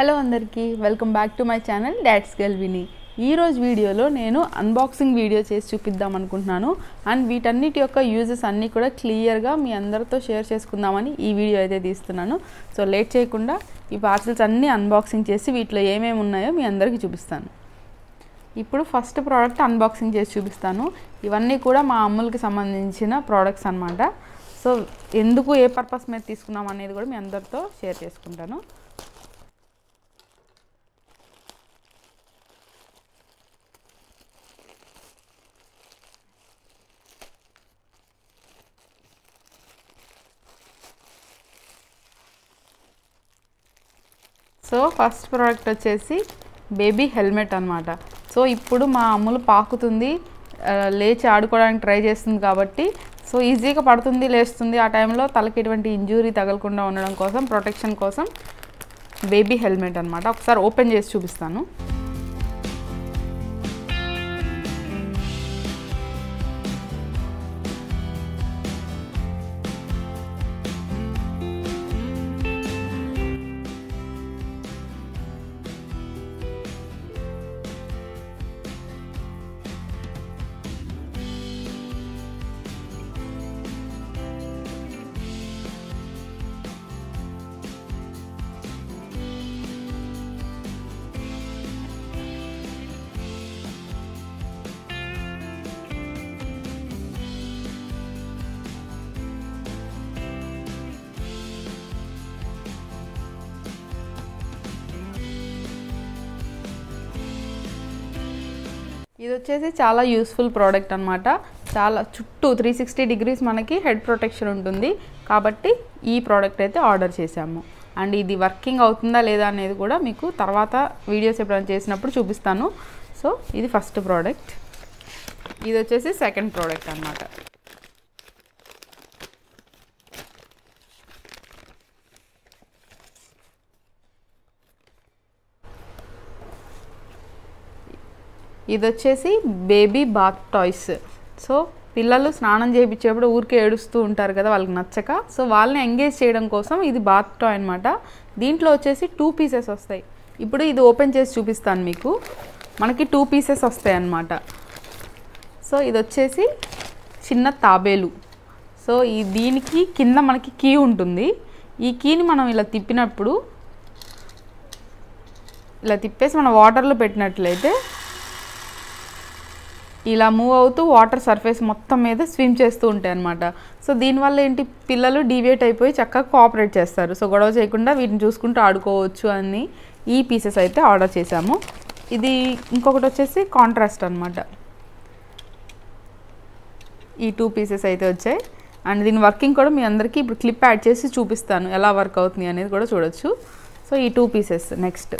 Hello అందరికీ welcome back to my channel dots girl Vini. ఈ రోజు వీడియోలో నేను అన్బాక్సింగ్ వీడియో చేసి చూపిద్దాం అనుకుంటున్నాను. అండ్ వీటన్నిటి యొక్క యూజెస్ అన్నీ కూడా క్లియర్గా మీ అందరితో షేర్ చేసుకుందామని ఈ వీడియో అయితే తీస్తున్నాను. సో లేట్ చేయకుండా ఈ పార్సల్స్ అన్నీ అన్బాక్సింగ్ చేసి వీటిలో ఏమేమి ఉన్నాయో మీ అందరికీ చూపిస్తాను. ఇప్పుడు ఫస్ట్ ప్రోడక్ట్ అన్బాక్సింగ్ చేసి చూపిస్తాను. ఇవన్నీ కూడా మా అమ్ములకి సంబంధించిన ప్రోడక్ట్స్ అన్నమాట. సో ఎందుకు ఏ పర్పస్ మీద తీసుకున్నాం అనేది కూడా మీ అందరితో షేర్ చేసుకుంటాను. సో ఫస్ట్ ప్రోడక్ట్ వచ్చేసి బేబీ హెల్మెట్ అనమాట. సో ఇప్పుడు మా అమ్ములు పాకుతుంది, లేచి ఆడుకోవడానికి ట్రై చేస్తుంది కాబట్టి సో ఈజీగా పడుతుంది, లేస్తుంది. ఆ టైంలో తలకి ఎటువంటి ఇంజూరీ తగలకుండా ఉండడం కోసం, ప్రొటెక్షన్ కోసం బేబీ హెల్మెట్ అనమాట. ఒకసారి ఓపెన్ చేసి చూపిస్తాను. ఇది వచ్చేసి చాలా యూస్ఫుల్ ప్రోడక్ట్ అనమాట. చాలా చుట్టూ 360 డిగ్రీస్ మనకి హెడ్ ప్రొటెక్షన్ ఉంటుంది కాబట్టి ఈ ప్రోడక్ట్ అయితే ఆర్డర్ చేసాము. అండ్ ఇది వర్కింగ్ అవుతుందా లేదా అనేది కూడా మీకు తర్వాత వీడియోస్ ఎప్పుడైనా చేసినప్పుడు చూపిస్తాను. సో ఇది ఫస్ట్ ప్రోడక్ట్. ఇది వచ్చేసి సెకండ్ ప్రోడక్ట్ అనమాట. ఇది వచ్చేసి బేబీ బాత్ టాయ్స్. సో పిల్లలు స్నానం చేయించేప్పుడు ఊరికే ఏడుస్తూ ఉంటారు కదా, వాళ్ళకి నచ్చక. సో వాళ్ళని ఎంగేజ్ చేయడం కోసం ఇది బాత్ టాయ్ అనమాట. దీంట్లో వచ్చేసి 2 పీసెస్ వస్తాయి. ఇప్పుడు ఇది ఓపెన్ చేసి చూపిస్తాను మీకు. మనకి 2 పీసెస్ వస్తాయి అన్నమాట. సో ఇది వచ్చేసి చిన్న తాబేలు. సో దీనికి కింద మనకి కీ ఉంటుంది. ఈ కీని మనం ఇలా తిప్పినప్పుడు, ఇలా తిప్పేసి మనం వాటర్లో పెట్టినట్లయితే ఇలా మూవ్ అవుతూ వాటర్ సర్ఫేస్ మొత్తం మీద స్విమ్ చేస్తూ ఉంటాయి అన్నమాట. సో దీనివల్ల ఏంటి, పిల్లలు డీవియేట్ అయిపోయి చక్కగా కోఆపరేట్ చేస్తారు. సో గొడవ చేయకుండా వీటిని చూసుకుంటూ ఆడుకోవచ్చు అని ఈ పీసెస్ అయితే ఆర్డర్ చేసాము. ఇది ఇంకొకటి వచ్చేసి కాంట్రాస్ట్ అనమాట. ఈ 2 పీసెస్ అయితే వచ్చాయి. అండ్ దీని వర్కింగ్ కూడా మీ అందరికీ ఇప్పుడు క్లిప్ యాడ్ చేసి చూపిస్తాను, ఎలా వర్క్ అవుతుంది అనేది కూడా చూడొచ్చు. సో ఈ 2 పీసెస్. నెక్స్ట్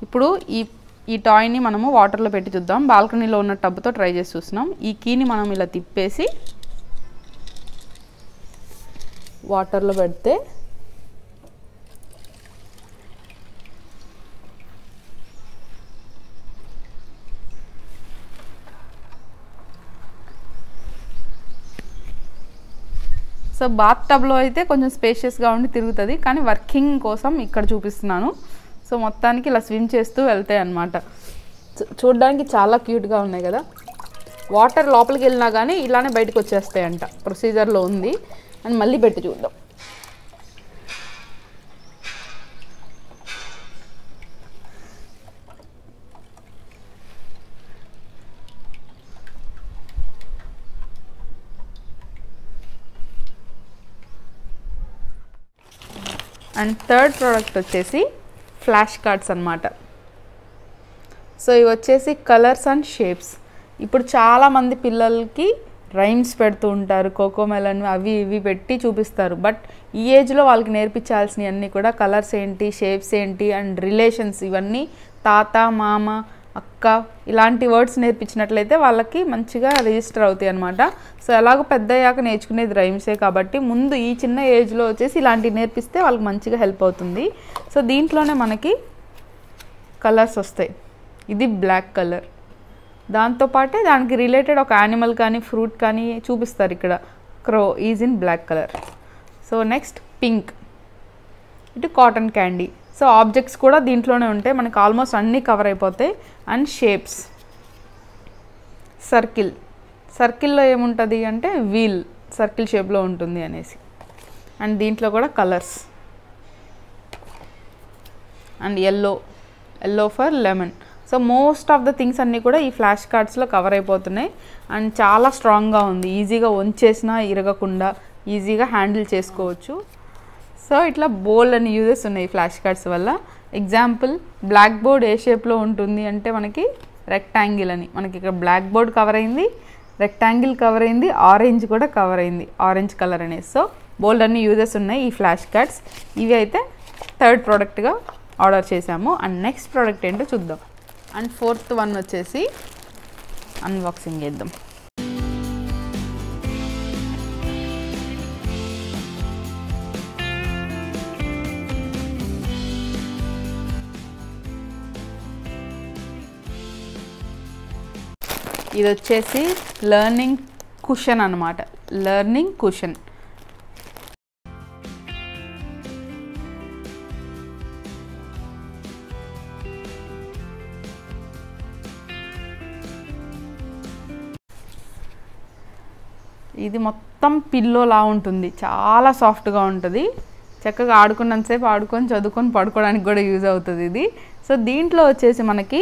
ఇప్పుడు ఈ టాయ్ని మనము వాటర్లో పెట్టి చూద్దాం. బాల్కనీలో ఉన్న టబ్తో ట్రై చేసి చూస్తున్నాం. ఈ కీని మనం ఇలా తిప్పేసి వాటర్లో పెడితే సో బాత్ టబ్లో అయితే కొంచెం స్పేషియస్గా ఉండి తిరుగుతుంది, కానీ వర్కింగ్ కోసం ఇక్కడ చూపిస్తున్నాను. సో మొత్తానికి ఇలా స్విమ్ చేస్తూ వెళ్తాయి అన్నమాట. చూడడానికి చాలా క్యూట్గా ఉన్నాయి కదా. వాటర్ లోపలికి వెళ్ళినా కానీ ఇలానే బయటకు వచ్చేస్తాయంట, ప్రొసీజర్లో ఉంది. అని మళ్ళీ పెట్టి చూద్దాం. అండ్ థర్డ్ ప్రోడక్ట్ వచ్చేసి ఫ్లాష్ కార్డ్స్ అన్నమాట. సో ఇవి వచ్చేసి కలర్స్ అండ్ షేప్స్. ఇప్పుడు చాలామంది పిల్లలకి రైమ్స్ పెడుతూ ఉంటారు, కోకోమెలన్ అవి ఇవి పెట్టి చూపిస్తారు. బట్ ఈ ఏజ్లో వాళ్ళకి నేర్పించాల్సినవి అన్నీ కూడా కలర్స్ ఏంటి, షేప్స్ ఏంటి, అండ్ రిలేషన్స్, ఇవన్నీ తాత, మామ, అక్క ఇలాంటి వర్డ్స్ నేర్పించినట్లయితే వాళ్ళకి మంచిగా రిజిస్టర్ అవుతాయి అన్నమాట. సో ఎలాగో పెద్ద అయ్యాక నేర్చుకునేది రైమ్సే కాబట్టి ముందు ఈ చిన్న ఏజ్లో వచ్చేసి ఇలాంటివి నేర్పిస్తే వాళ్ళకి మంచిగా హెల్ప్ అవుతుంది. సో దీంట్లోనే మనకి కలర్స్ వస్తాయి. ఇది బ్లాక్ కలర్, దాంతోపాటే దానికి రిలేటెడ్ ఒక యానిమల్ కానీ ఫ్రూట్ కానీ చూపిస్తారు. ఇక్కడ crow is in black colour. So next pink, ఇటు కాటన్ క్యాండీ. సో ఆబ్జెక్ట్స్ కూడా దీంట్లోనే ఉంటాయి, మనకి ఆల్మోస్ట్ అన్నీ కవర్ అయిపోతాయి. అండ్ షేప్స్, సర్కిల్లో ఏముంటుంది అంటే వీల్ సర్కిల్ షేప్లో ఉంటుంది అనేసి. అండ్ దీంట్లో కూడా colours and yellow for lemon. So most of the things అన్నీ కూడా ఈ ఫ్లాష్ కార్డ్స్లో కవర్ అయిపోతున్నాయి. అండ్ చాలా స్ట్రాంగ్గా ఉంది, ఈజీగా వంచేసినా ఇరగకుండా ఈజీగా హ్యాండిల్ చేసుకోవచ్చు. సో ఇట్లా బోల్డ్ అని యూజెస్ ఉన్నాయి ఫ్లాష్ కార్డ్స్ వల్ల. ఎగ్జాంపుల్, బ్లాక్ బోర్డ్ ఏ షేప్లో ఉంటుంది అంటే మనకి రెక్టాంగిల్ అని. మనకి ఇక్కడ బ్లాక్ బోర్డ్ కవర్ అయింది, రెక్టాంగిల్ కవర్ అయింది, ఆరెంజ్ కూడా కవర్ అయింది, ఆరెంజ్ కలర్ అనేది. సో బోల్డ్ అన్ని యూజెస్ ఉన్నాయి ఈ ఫ్లాష్ కార్డ్స్. ఇవి అయితే థర్డ్ ప్రోడక్ట్గా ఆర్డర్ చేసాము. అండ్ నెక్స్ట్ ప్రోడక్ట్ ఏంటో చూద్దాం. అండ్ ఫోర్త్ వన్ వచ్చేసి అన్బాక్సింగ్ చేద్దాం. ఇది వచ్చేసి లెర్నింగ్ కుషన్ అన్నమాట, లెర్నింగ్ కుషన్. ఇది మొత్తం పిల్లోలా ఉంటుంది, చాలా సాఫ్ట్గా ఉంటుంది, చక్కగా ఆడుకున్నంతసేపు ఆడుకొని చదువుకొని పడుకోవడానికి కూడా యూజ్ అవుతుంది ఇది. సో దీంట్లో వచ్చేసి మనకి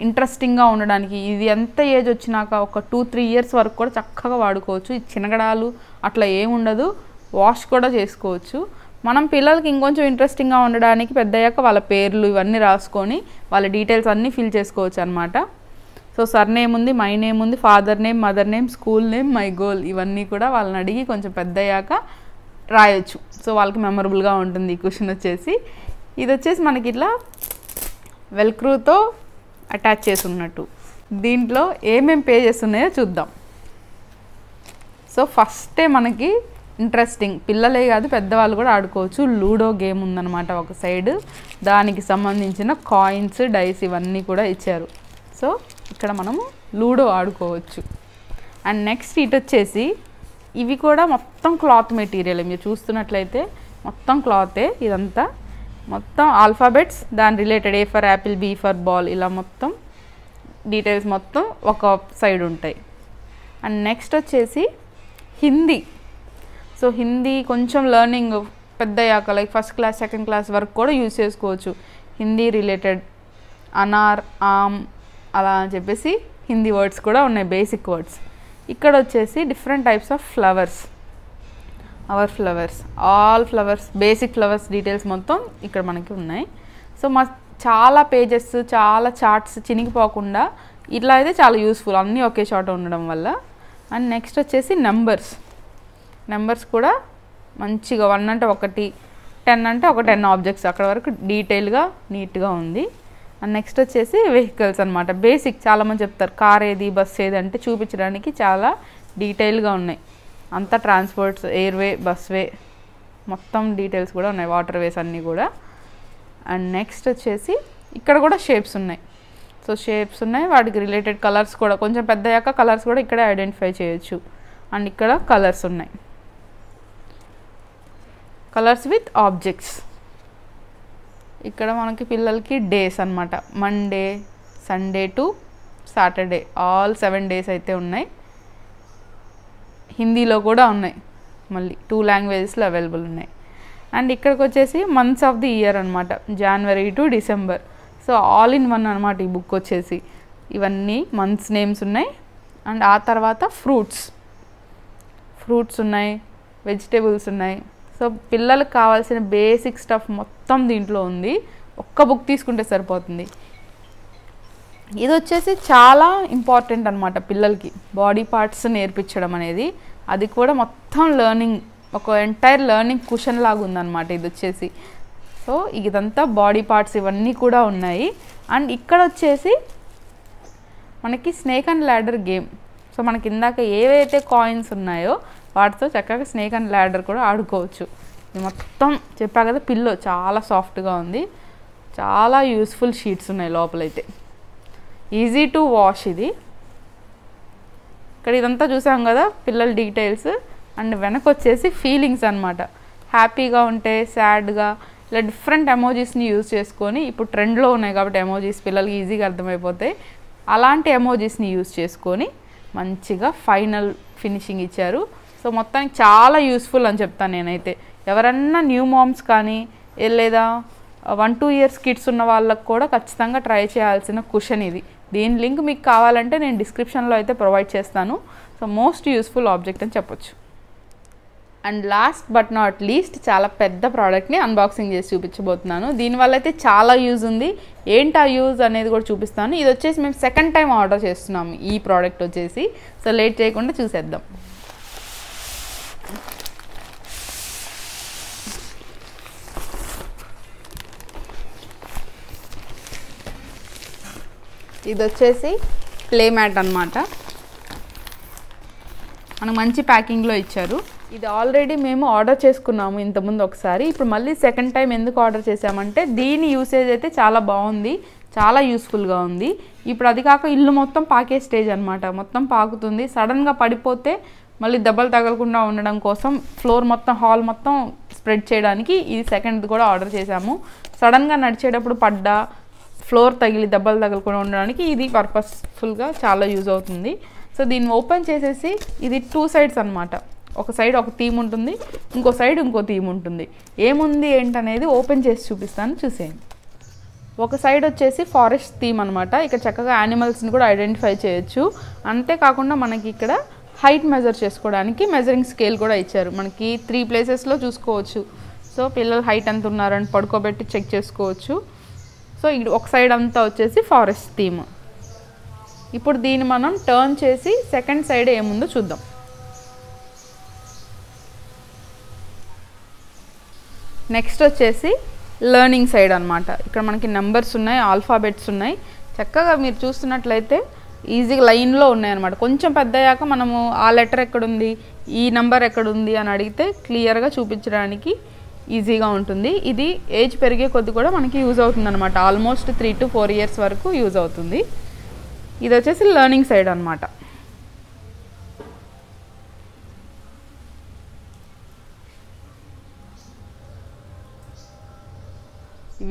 ఇంట్రెస్టింగ్గా ఉండడానికి, ఇది ఎంత ఏజ్ వచ్చినాక ఒక 2-3 ఇయర్స్ వరకు కూడా చక్కగా వాడుకోవచ్చు. ఇది చినగడాలు అట్లా ఏముండదు, వాష్ కూడా చేసుకోవచ్చు. మనం పిల్లలకి ఇంకొంచెం ఇంట్రెస్టింగ్గా ఉండడానికి పెద్దయ్యాక వాళ్ళ పేర్లు ఇవన్నీ రాసుకొని వాళ్ళ డీటెయిల్స్ అన్నీ ఫిల్ చేసుకోవచ్చు అనమాట. సో సర్నేమ్ ఉంది, మై నేమ్ ఉంది, father name, mother name, school name, my goal, ఇవన్నీ కూడా వాళ్ళని అడిగి కొంచెం పెద్దయ్యాక రాయొచ్చు. సో వాళ్ళకి మెమరబుల్గా ఉంటుంది ఈ క్వశ్చన్ వచ్చేసి. ఇది వచ్చేసి మనకి ఇట్లా వెల్క్రూతో అటాచ్ చేసి ఉన్నట్టు. దీంట్లో ఏమేం పేజెస్ ఉన్నాయో చూద్దాం. సో ఫస్టే మనకి ఇంట్రెస్టింగ్, పిల్లలే కాదు పెద్దవాళ్ళు కూడా ఆడుకోవచ్చు, లూడో గేమ్ ఉందన్నమాట ఒక సైడ్. దానికి సంబంధించిన కాయిన్స్, డైస్ ఇవన్నీ కూడా ఇచ్చారు. సో ఇక్కడ మనము లూడో ఆడుకోవచ్చు. అండ్ నెక్స్ట్ ఇటు వచ్చేసి ఇవి కూడా మొత్తం క్లాత్ మెటీరియల్, మీరు చూస్తున్నట్లయితే మొత్తం క్లాతే ఇదంతా. మొత్తం ఆల్ఫాబెట్స్, దాని related A for apple, B for ball, ఇలా మొత్తం డీటెయిల్స్ మొత్తం ఒక సైడ్ ఉంటాయి. అండ్ నెక్స్ట్ వచ్చేసి హిందీ. సో హిందీ కొంచెం లెర్నింగ్ పెద్దయ్యాక like first class, second class వరకు కూడా యూజ్ చేసుకోవచ్చు. హిందీ రిలేటెడ్ అనార్, ఆమ్ అలా అని చెప్పేసి హిందీ వర్డ్స్ కూడా ఉన్నాయి, బేసిక్ వర్డ్స్. ఇక్కడ వచ్చేసి different types of flowers, our flowers, all flowers, basic flowers details మొత్తం ఇక్కడ మనకి ఉన్నాయి. సో చాలా పేజెస్, చాలా చార్ట్స్ చినిగిపోకుండా ఇట్లా అయితే చాలా యూస్ఫుల్, అన్నీ ఒకే చోట ఉండడం వల్ల. అండ్ నెక్స్ట్ వచ్చేసి నెంబర్స్ కూడా మంచిగా 1 అంటే 1, 10 అంటే ఒక 10 ఆబ్జెక్ట్స్, అక్కడ వరకు డీటెయిల్గా నీట్గా ఉంది. అండ్ నెక్స్ట్ వచ్చేసి వెహికల్స్ అనమాట, బేసిక్. చాలామంది చెప్తారు కార్ ఏది, బస్ ఏది అంటే చూపించడానికి చాలా డీటెయిల్గా ఉన్నాయి. అంతా ట్రాన్స్పోర్ట్స్, ఎయిర్వే, బస్వే మొత్తం డీటెయిల్స్ కూడా ఉన్నాయి, వాటర్ వేస్ అన్నీ కూడా. అండ్ నెక్స్ట్ వచ్చేసి ఇక్కడ కూడా షేప్స్ ఉన్నాయి. సో షేప్స్ ఉన్నాయి, వాటికి రిలేటెడ్ కలర్స్ కూడా కొంచెం పెద్ద అయ్యాక కలర్స్ కూడా ఇక్కడే ఐడెంటిఫై చేయొచ్చు. అండ్ ఇక్కడ కలర్స్ ఉన్నాయి, కలర్స్ విత్ ఆబ్జెక్ట్స్. ఇక్కడ మనకి పిల్లలకి డేస్ అనమాట, Monday, Sunday to Saturday, all 7 days అయితే ఉన్నాయి. హిందీలో కూడా ఉన్నాయి, మళ్ళీ 2 languagesలో అవైలబుల్ ఉన్నాయి. అండ్ ఇక్కడికి వచ్చేసి మంత్స్ ఆఫ్ ది ఇయర్ అనమాట, January to December. So all in one అనమాట ఈ బుక్ వచ్చేసి. ఇవన్నీ మంత్స్ నేమ్స్ ఉన్నాయి. అండ్ ఆ తర్వాత ఫ్రూట్స్ ఉన్నాయి, వెజిటేబుల్స్ ఉన్నాయి. సో పిల్లలకు కావాల్సిన బేసిక్ స్టఫ్ మొత్తం దీంట్లో ఉంది, ఒక్క బుక్ తీసుకుంటే సరిపోతుంది. ఇది వచ్చేసి చాలా ఇంపార్టెంట్ అనమాట పిల్లలకి, బాడీ పార్ట్స్ నేర్పించడం అనేది. అది కూడా మొత్తం లెర్నింగ్, ఒక ఎంటైర్ లెర్నింగ్ కుషన్ లాగా ఉందన్నమాట ఇది వచ్చేసి. సో ఇదంతా బాడీ పార్ట్స్ ఇవన్నీ కూడా ఉన్నాయి. అండ్ ఇక్కడ వచ్చేసి మనకి snake and ladder game. So మనకి ఇందాక ఏవైతే కాయిన్స్ ఉన్నాయో వాటితో చక్కగా స్నేక్ అండ్ ల్యాడర్ కూడా ఆడుకోవచ్చు. ఇది మొత్తం చెప్పా కదా, పిల్లో చాలా సాఫ్ట్గా ఉంది, చాలా యూస్ఫుల్ షీట్స్ ఉన్నాయి లోపలైతే, ఈజీ టు వాష్. ఇది ఇక్కడ ఇదంతా చూసాం కదా పిల్లల డీటెయిల్స్. అండ్ వెనక వచ్చేసి ఫీలింగ్స్ అనమాట, హ్యాపీగా ఉంటే, సాడ్గా, ఇలా డిఫరెంట్ ఎమోజీస్ని యూజ్ చేసుకొని, ఇప్పుడు ట్రెండ్లో ఉన్నాయి కాబట్టి ఎమోజీస్ పిల్లలకి ఈజీగా అర్థమైపోతాయి, అలాంటి ఎమోజీస్ని యూజ్ చేసుకొని మంచిగా ఫైనల్ ఫినిషింగ్ ఇచ్చారు. సో మొత్తానికి చాలా యూస్ఫుల్ అని చెప్తాను నేనైతే. ఎవరన్నా న్యూ మామ్స్ కానీ లేదా 1-2 ఇయర్స్ కిడ్స్ ఉన్న వాళ్ళకి కూడా ఖచ్చితంగా ట్రై చేయాల్సిన కుషన్ ఇది. దీని లింక్ మీకు కావాలంటే నేను డిస్క్రిప్షన్లో అయితే ప్రొవైడ్ చేస్తాను. సో మోస్ట్ యూస్ఫుల్ ఆబ్జెక్ట్ అని చెప్పొచ్చు. And last but not least చాలా పెద్ద ప్రోడక్ట్ని అన్బాక్సింగ్ చేసి చూపించబోతున్నాను. దీనివల్ల అయితే చాలా యూజ్ ఉంది. ఏంటి ఆ యూజ్ అనేది కూడా చూపిస్తాను. ఇది వచ్చేసి మేము సెకండ్ టైం ఆర్డర్ చేస్తున్నాము ఈ ప్రోడక్ట్ వచ్చేసి. సో లేట్ చేయకుండా చూసేద్దాం. ఇది వచ్చేసి ప్లే మ్యాట్ అనమాట. మనకు మంచి ప్యాకింగ్లో ఇచ్చారు. ఇది ఆల్రెడీ మేము ఆర్డర్ చేసుకున్నాము ఇంతకుముందు ఒకసారి. ఇప్పుడు మళ్ళీ సెకండ్ టైం ఎందుకు ఆర్డర్ చేసామంటే దీని యూసేజ్ అయితే చాలా బాగుంది, చాలా యూస్ఫుల్గా ఉంది. ఇప్పుడు అది కాక ఇల్లు మొత్తం పాకే స్టేజ్ అనమాట. మొత్తం పాకుతుంది. సడన్గా పడిపోతే మళ్ళీ దెబ్బలు తగలకుండా ఉండడం కోసం ఫ్లోర్ మొత్తం హాల్ మొత్తం స్ప్రెడ్ చేయడానికి ఇది సెకండ్ కూడా ఆర్డర్ చేసాము. సడన్గా నడిచేటప్పుడు పడ్డా ఫ్లోర్ తగిలి దెబ్బలు తగలకుండా ఉండడానికి ఇది పర్పస్ఫుల్గా చాలా యూజ్ అవుతుంది. సో దీన్ని ఓపెన్ చేసేసి ఇది 2 సైడ్స్ అనమాట. ఒక సైడ్ ఒక థీమ్ ఉంటుంది, ఇంకో సైడ్ ఇంకో థీమ్ ఉంటుంది. ఏముంది ఏంటనేది ఓపెన్ చేసి చూపిస్తాను, చూసేయండి. ఒక సైడ్ వచ్చేసి ఫారెస్ట్ థీమ్ అనమాట. ఇక్కడ చక్కగా యానిమల్స్ని కూడా ఐడెంటిఫై చేయొచ్చు. అంతేకాకుండా మనకి ఇక్కడ హైట్ మెజర్ చేసుకోవడానికి మెజరింగ్ స్కేల్ కూడా ఇచ్చారు. మనకి 3 ప్లేసెస్లో చూసుకోవచ్చు. సో పిల్లలు హైట్ ఎంత ఉన్నారని పడుకోబెట్టి చెక్ చేసుకోవచ్చు. సో ఇది ఒక సైడ్ అంతా వచ్చేసి ఫారెస్ట్ థీమ్. ఇప్పుడు దీన్ని మనం టర్న్ చేసి సెకండ్ సైడ్ ఏముందో చూద్దాం. నెక్స్ట్ వచ్చేసి లెర్నింగ్ సైడ్ అనమాట. ఇక్కడ మనకి నెంబర్స్ ఉన్నాయి, ఆల్ఫాబెట్స్ ఉన్నాయి. చక్కగా మీరు చూస్తున్నట్లయితే ఈజీగా లైన్లో ఉన్నాయన్నమాట. కొంచెం పెద్ద అయ్యాక మనము ఆ లెటర్ ఎక్కడుంది, ఈ నెంబర్ ఎక్కడుంది అని అడిగితే క్లియర్గా చూపించడానికి ఈజీగా ఉంటుంది. ఇది ఏజ్ పెరిగే కొద్ది కూడా మనకి యూజ్ అవుతుంది అనమాట. ఆల్మోస్ట్ 3 to 4 ఇయర్స్ వరకు యూజ్ అవుతుంది. ఇది వచ్చేసి లెర్నింగ్ సైడ్ అనమాట.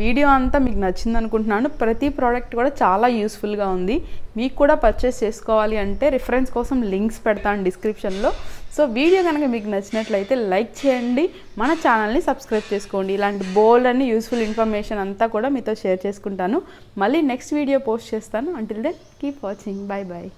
వీడియో అంతా మీకు నచ్చింది అనుకుంటున్నాను. ప్రతి ప్రోడక్ట్ కూడా చాలా యూస్ఫుల్గా ఉంది. మీకు కూడా పర్చేస్ చేసుకోవాలి అంటే రిఫరెన్స్ కోసం లింక్స్ పెడతాను డిస్క్రిప్షన్లో. సో వీడియో కనుక మీకు నచ్చినట్లయితే లైక్ చేయండి, మన ఛానల్ని సబ్స్క్రైబ్ చేసుకోండి. ఇలాంటి బోల్డ్ అని యూస్ఫుల్ ఇన్ఫర్మేషన్ అంతా కూడా మీతో షేర్ చేసుకుంటాను. మళ్ళీ నెక్స్ట్ వీడియో పోస్ట్ చేస్తాను. Until then keep watching. Bye bye.